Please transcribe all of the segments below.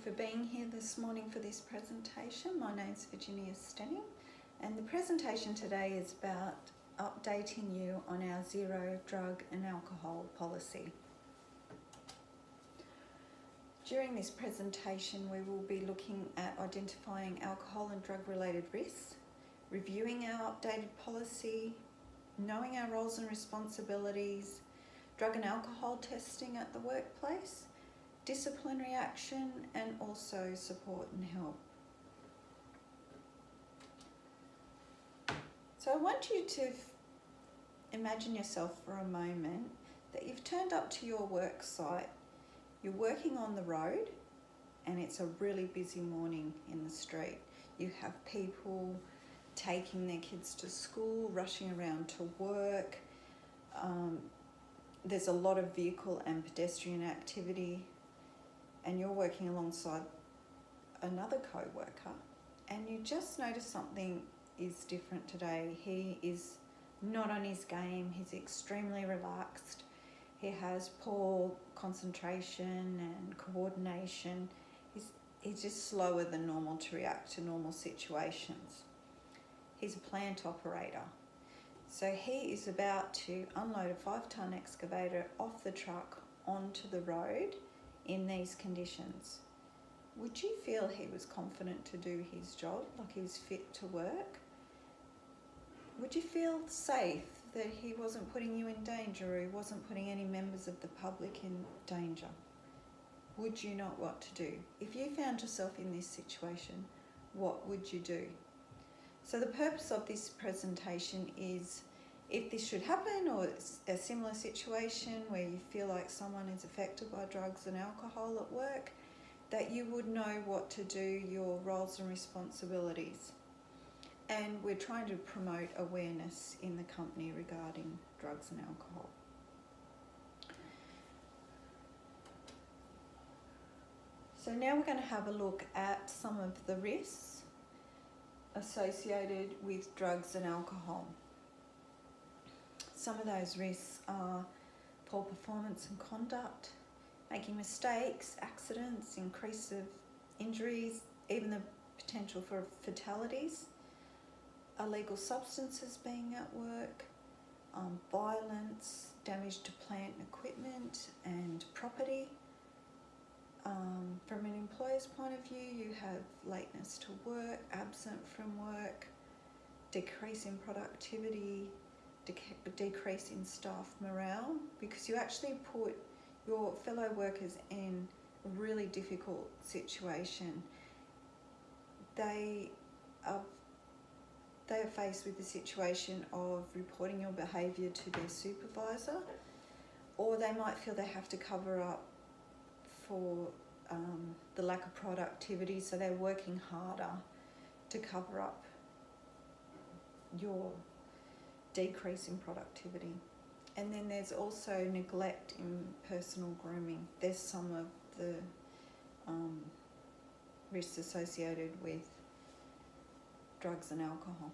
for being here this morning for this presentation. My name is Virginia Stenning, and the presentation today is about updating you on our zero drug and alcohol policy. During this presentation, we will be looking at identifying alcohol and drug related risks, reviewing our updated policy, knowing our roles and responsibilities, drug and alcohol testing at the workplace, disciplinary action, and also support and help. So I want you to imagine yourself for a moment that you've turned up to your work site, you're working on the road, and it's a really busy morning in the street. You have people taking their kids to school, rushing around to work. There's a lot of vehicle and pedestrian activity, and you're working alongside another co-worker, and you just notice something is different today. He is not on his game, he's extremely relaxed, he has poor concentration and coordination, he's just slower than normal to react to normal situations. He's a plant operator. So he is about to unload a 5-ton excavator off the truck onto the road in these conditions. Would you feel he was confident to do his job, like he was fit to work? Would you feel safe that he wasn't putting you in danger, or he wasn't putting any members of the public in danger? Would you know what to do? If you found yourself in this situation, what would you do? So the purpose of this presentation is, if this should happen, or it's a similar situation where you feel like someone is affected by drugs and alcohol at work, that you would know what to do, your roles and responsibilities. And we're trying to promote awareness in the company regarding drugs and alcohol. So now we're going to have a look at some of the risks associated with drugs and alcohol. Some of those risks are poor performance and conduct, making mistakes, accidents, increase of injuries, even the potential for fatalities, illegal substances being at work, violence, damage to plant and equipment and property. From an employer's point of view, you have lateness to work, absent from work, decrease in productivity, decrease in staff morale, because you actually put your fellow workers in a really difficult situation. They are faced with the situation of reporting your behaviour to their supervisor, or they might feel they have to cover up for the lack of productivity, so they're working harder to cover up your decrease in productivity. And then there's also neglect in personal grooming. There's some of the risks associated with drugs and alcohol.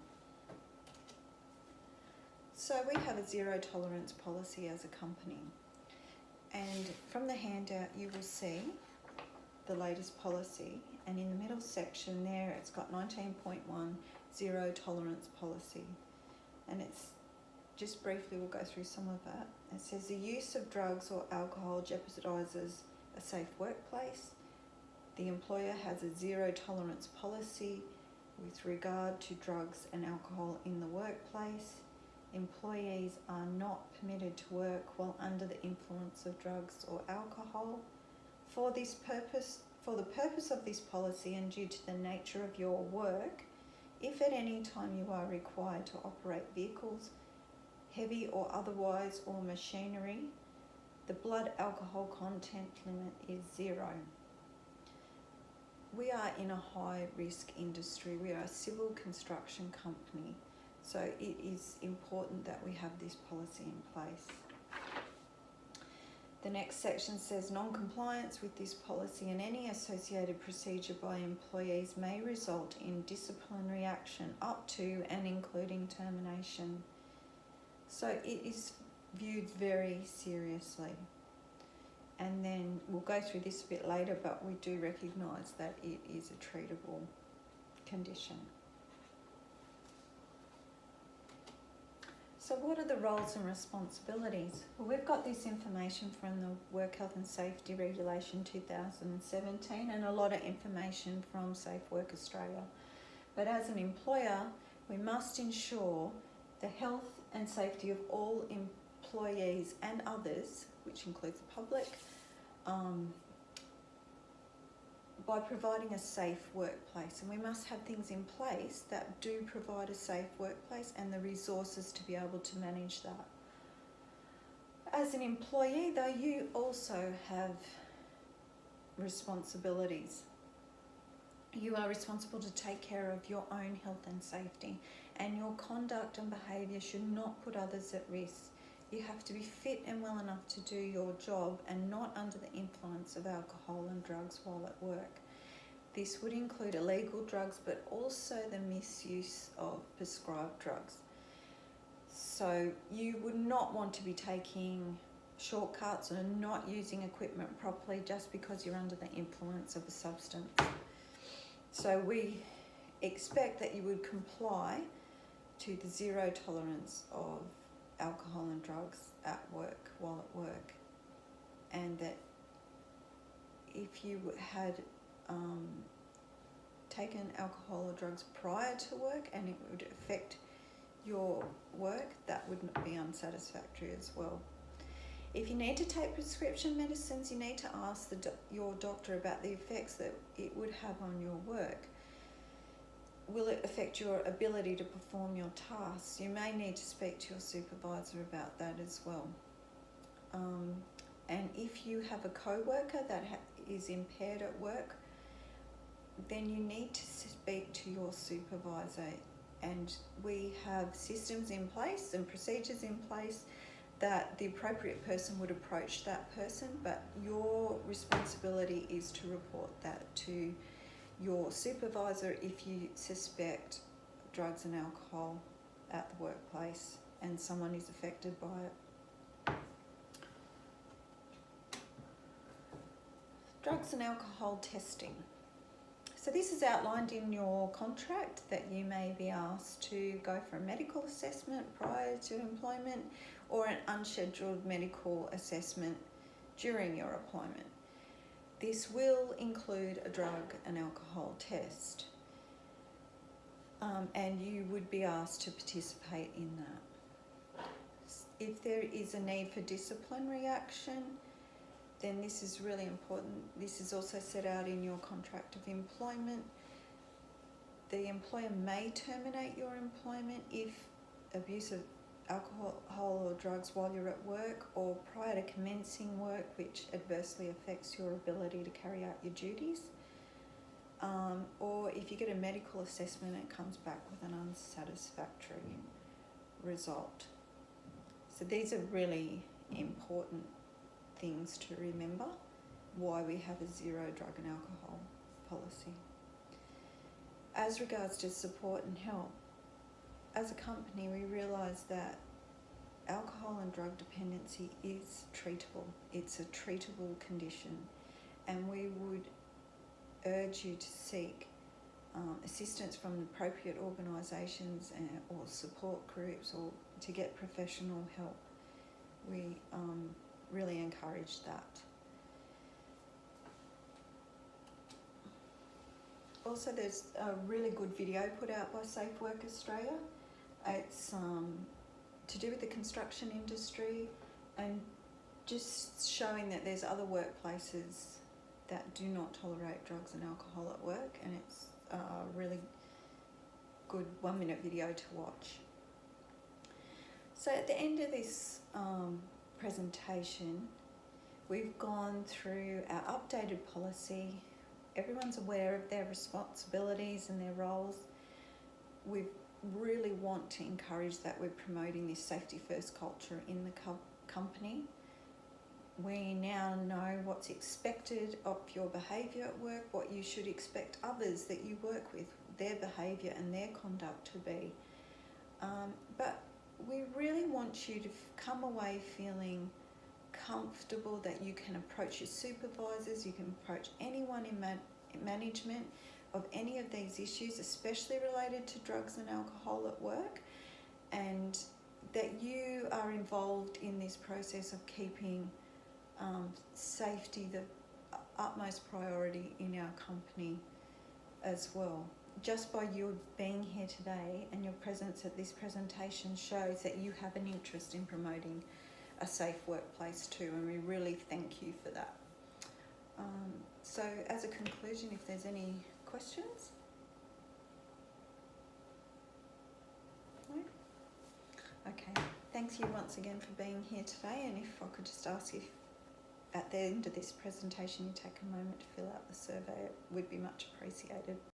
So we have a zero tolerance policy as a company, and from the handout you will see the latest policy, and in the middle section there it's got 19.1 zero tolerance policy, and it's just briefly we'll go through some of that. It says the use of drugs or alcohol jeopardizes a safe workplace. The employer has a zero tolerance policy with regard to drugs and alcohol in the workplace. Employees are not permitted to work while under the influence of drugs or alcohol. For the purpose of this policy, and due to the nature of your work, if at any time you are required to operate vehicles, heavy or otherwise, or machinery, the blood alcohol content limit is 0. We are in a high risk industry. We are a civil construction company, so it is important that we have this policy in place. The next section says non-compliance with this policy and any associated procedure by employees may result in disciplinary action up to and including termination. So it is viewed very seriously. And then we'll go through this a bit later, but we do recognise that it is a treatable condition. So what are the roles and responsibilities? Well, we've got this information from the Work Health and Safety Regulation 2017 and a lot of information from Safe Work Australia. But as an employer, we must ensure the health and safety of all employees and others, which includes the public, by providing a safe workplace. And we must have things in place that do provide a safe workplace and the resources to be able to manage that. As an employee, though, you also have responsibilities. You are responsible to take care of your own health and safety, and your conduct and behaviour should not put others at risk. You have to be fit and well enough to do your job and not under the influence of alcohol and drugs while at work. This would include illegal drugs, but also the misuse of prescribed drugs. So you would not want to be taking shortcuts or not using equipment properly just because you're under the influence of a substance. So we expect that you would comply to the zero tolerance of alcohol and drugs at work, while at work, and that if you had taken alcohol or drugs prior to work and it would affect your work, that would be unsatisfactory as well. If you need to take prescription medicines, you need to ask your doctor about the effects that it would have on your work. Will it affect your ability to perform your tasks? You may need to speak to your supervisor about that as well. And if you have a co-worker that is impaired at work, then you need to speak to your supervisor. And we have systems in place and procedures in place that the appropriate person would approach that person, but your responsibility is to report that to your supervisor if you suspect drugs and alcohol at the workplace and someone is affected by it. Drugs and alcohol testing. So this is outlined in your contract that you may be asked to go for a medical assessment prior to employment or an unscheduled medical assessment during your employment. This will include a drug and alcohol test, and you would be asked to participate in that. If there is a need for disciplinary action, then this is really important. This is also set out in your contract of employment. The employer may terminate your employment if abuse of alcohol or drugs while you're at work or prior to commencing work, which adversely affects your ability to carry out your duties, or if you get a medical assessment and it comes back with an unsatisfactory result. So these are really important things to remember why we have a zero drug and alcohol policy. As regards to support and help, as a company, we realise that alcohol and drug dependency is treatable. It's a treatable condition, and we would urge you to seek assistance from appropriate organisations or support groups, or to get professional help. We really encourage that. Also, there's a really good video put out by Safe Work Australia. It's to do with the construction industry and just showing that there's other workplaces that do not tolerate drugs and alcohol at work, and it's a really good 1-minute video to watch. So at the end of this presentation, we've gone through our updated policy. Everyone's aware of their responsibilities and their roles. We really want to encourage that we're promoting this safety first culture in the company. We now know what's expected of your behaviour at work, what you should expect others that you work with, their behaviour and their conduct to be. But we really want you to come away feeling comfortable that you can approach your supervisors, you can approach anyone in management of any of these issues, especially related to drugs and alcohol at work, and that you are involved in this process of keeping safety the utmost priority in our company as well. Just by your being here today and your presence at this presentation shows that you have an interest in promoting a safe workplace too, and we really thank you for that. So as a conclusion, if there's any questions? No? Okay, thank you once again for being here today, and if I could just ask if at the end of this presentation you take a moment to fill out the survey, it would be much appreciated.